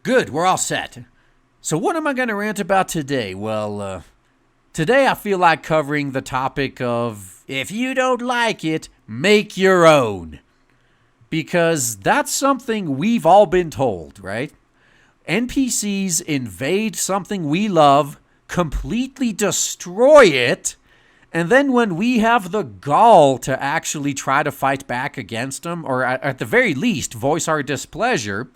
Good, we're all set. So what am I going to rant about today? Well, today I feel like covering the topic of if you don't like it, make your own. Because that's something we've all been told, right? NPCs invade something we love, completely destroy it, and then when we have the gall to actually try to fight back against them, or at the very least voice our displeasure,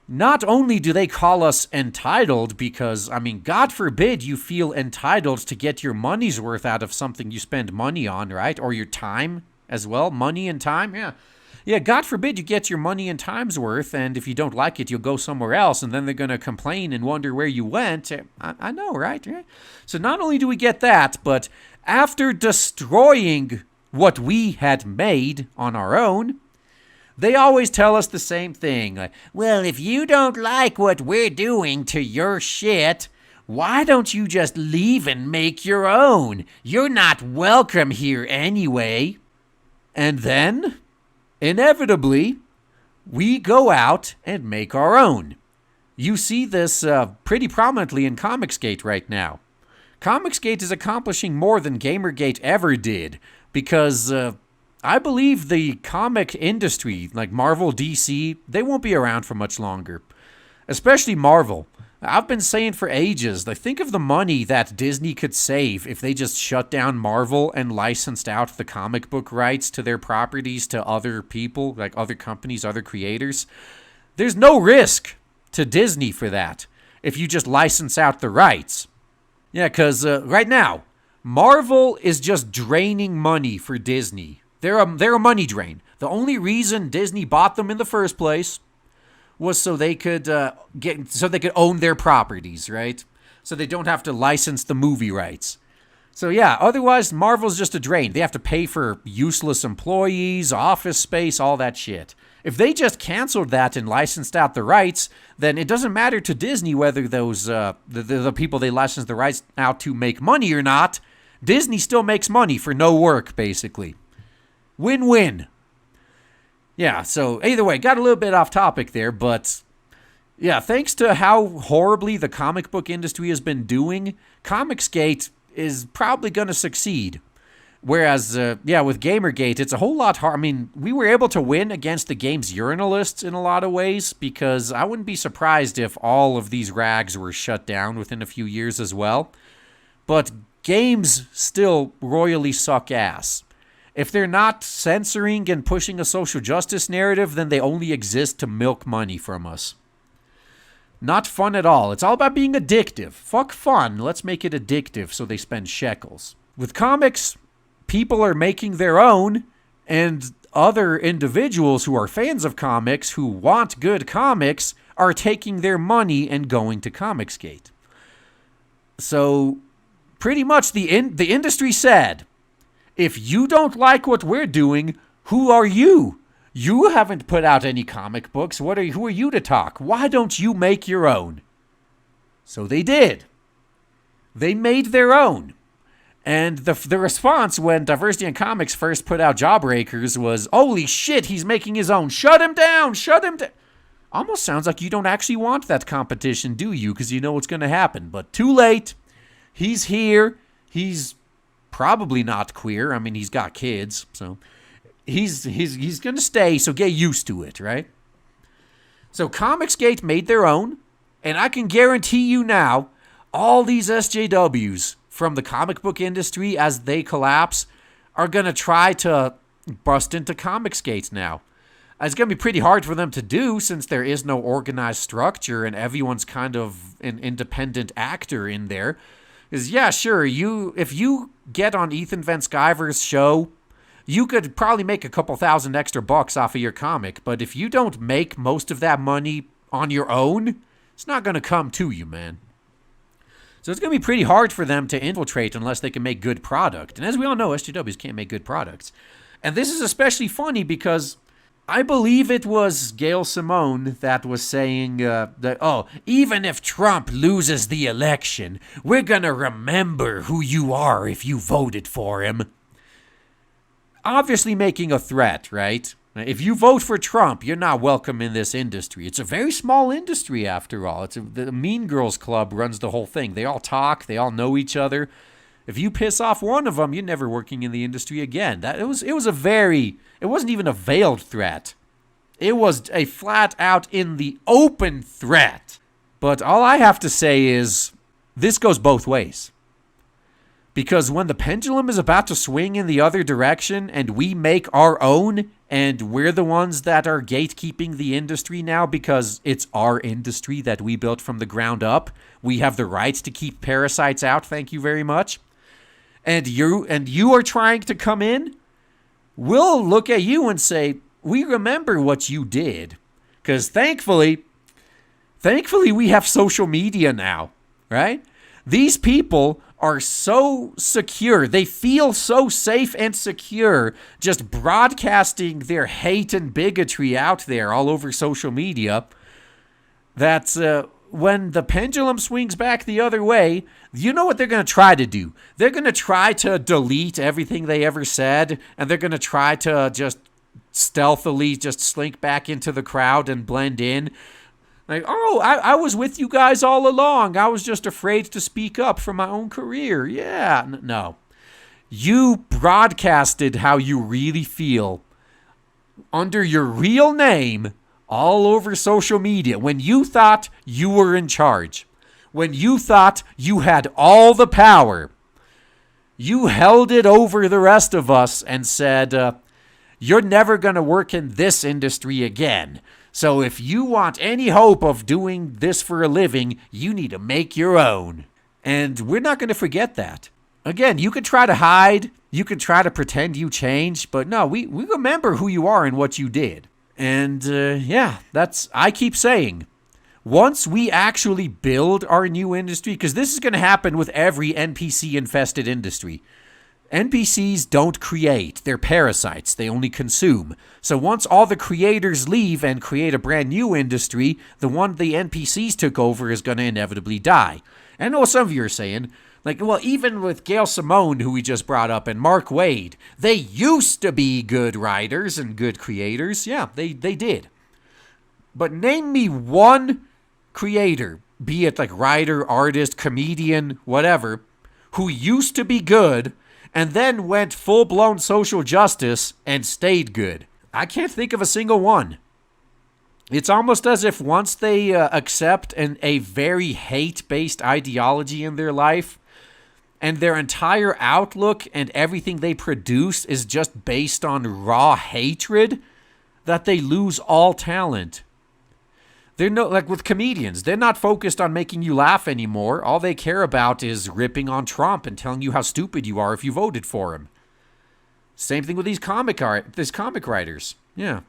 not only do they call us entitled, because, God forbid you feel entitled to get your money's worth out of something you spend money on, right? Or your time as well. Money and time, yeah. Yeah, God forbid you get your money and time's worth, and if you don't like it, you'll go somewhere else, and then they're going to complain and wonder where you went. I know, right? So not only do we get that, but after destroying what we had made on our own, they always tell us the same thing. Like, well, if you don't like what we're doing to your shit, why don't you just leave and make your own? You're not welcome here anyway. And then, inevitably, we go out and make our own. You see this pretty prominently in Comicsgate right now. Comicsgate is accomplishing more than Gamergate ever did, because I believe the comic industry, like Marvel, DC, they won't be around for much longer. Especially Marvel. I've been saying for ages, like, think of the money that Disney could save if they just shut down Marvel and licensed out the comic book rights to their properties to other people, like other companies, other creators. There's no risk to Disney for that if you just license out the rights. Yeah, because right now, Marvel is just draining money for Disney. They're a money drain. The only reason Disney bought them in the first place was so they could own their properties, right? So they don't have to license the movie rights. So yeah, otherwise Marvel's just a drain. They have to pay for useless employees, office space, all that shit. If they just canceled that and licensed out the rights, then it doesn't matter to Disney whether those the people they licensed the rights out to make money or not. Disney still makes money for no work, basically. Win-win. Yeah, so either way, got a little bit off topic there, but yeah, thanks to how horribly the comic book industry has been doing, Comicsgate is probably going to succeed. Whereas, with Gamergate, it's a whole lot hard. We were able to win against the game's journalists in a lot of ways, because I wouldn't be surprised if all of these rags were shut down within a few years as well. But games still royally suck ass. If they're not censoring and pushing a social justice narrative, then they only exist to milk money from us. Not fun at all. It's all about being addictive. Fuck fun. Let's make it addictive so they spend shekels. With comics, people are making their own, and other individuals who are fans of comics, who want good comics, are taking their money and going to Comicsgate. So, pretty much the industry said, if you don't like what we're doing, who are you? You haven't put out any comic books. Who are you to talk? Why don't you make your own? So they did. They made their own. And the response when Diversity in Comics first put out Jawbreakers was, holy shit, he's making his own. Shut him down. Shut him down. Almost sounds like you don't actually want that competition, do you? Because you know what's going to happen. But too late. He's here. He's probably not queer. He's got kids, so he's going to stay, so get used to it, right? So Comicsgate made their own, and I can guarantee you now, all these SJWs from the comic book industry, as they collapse, are going to try to bust into Comicsgate now. It's going to be pretty hard for them to do, since there is no organized structure and everyone's kind of an independent actor in there. Because, yeah, sure, if you get on Ethan Van Sciver's show, you could probably make a couple thousand extra bucks off of your comic. But if you don't make most of that money on your own, it's not going to come to you, man. So it's going to be pretty hard for them to infiltrate unless they can make good product. And as we all know, SJWs can't make good products. And this is especially funny because I believe it was Gail Simone that was saying that, even if Trump loses the election, we're going to remember who you are if you voted for him. Obviously making a threat, right? If you vote for Trump, you're not welcome in this industry. It's a very small industry, after all. The Mean Girls Club runs the whole thing. They all talk. They all know each other. If you piss off one of them, you're never working in the industry again. It wasn't even a veiled threat. It was a flat out in the open threat. But all I have to say is this goes both ways. Because when the pendulum is about to swing in the other direction and we make our own and we're the ones that are gatekeeping the industry now because it's our industry that we built from the ground up, we have the rights to keep parasites out, thank you very much. And you are trying to come in, we'll look at you and say, we remember what you did. Because thankfully we have social media now, right? These people are so secure. They feel so safe and secure just broadcasting their hate and bigotry out there all over social media that when the pendulum swings back the other way, you know what they're going to try to do? They're going to try to delete everything they ever said, and they're going to try to just stealthily just slink back into the crowd and blend in. Like, oh, I was with you guys all along. I was just afraid to speak up for my own career. Yeah, no. You broadcasted how you really feel under your real name all over social media when you thought you were in charge. When you thought you had all the power. You held it over the rest of us and said, you're never going to work in this industry again. So if you want any hope of doing this for a living, you need to make your own. And we're not going to forget that. Again, you could try to hide. You could try to pretend you changed. But no, we remember who you are and what you did. And I keep saying, once we actually build our new industry, because this is going to happen with every NPC-infested industry. NPCs don't create. They're parasites. They only consume. So once all the creators leave and create a brand new industry, the one the NPCs took over is going to inevitably die. And I know some of you are saying, like, well, even with Gail Simone, who we just brought up, and Mark Waid, they used to be good writers and good creators. Yeah, they did. But name me one creator, be it like writer, artist, comedian, whatever, who used to be good and then went full-blown social justice and stayed good. I can't think of a single one. It's almost as if once they accept a very hate-based ideology in their life, and their entire outlook and everything they produce is just based on raw hatred, that they lose all talent. They're like with comedians, they're not focused on making you laugh anymore. All they care about is ripping on Trump and telling you how stupid you are if you voted for him. Same thing with these comic writers. Yeah.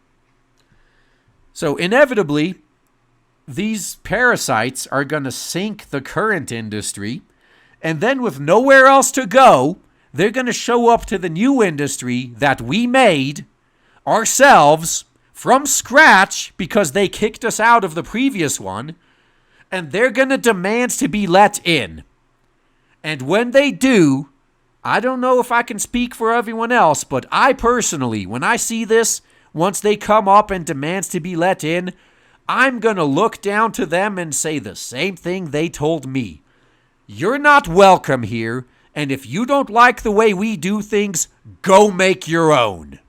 So inevitably, these parasites are going to sink the current industry, and then with nowhere else to go, they're going to show up to the new industry that we made ourselves from scratch because they kicked us out of the previous one, and they're going to demand to be let in. And when they do, I don't know if I can speak for everyone else, but I personally, when I see this, once they come up and demand to be let in, I'm going to look down to them and say the same thing they told me. You're not welcome here, and if you don't like the way we do things, go make your own.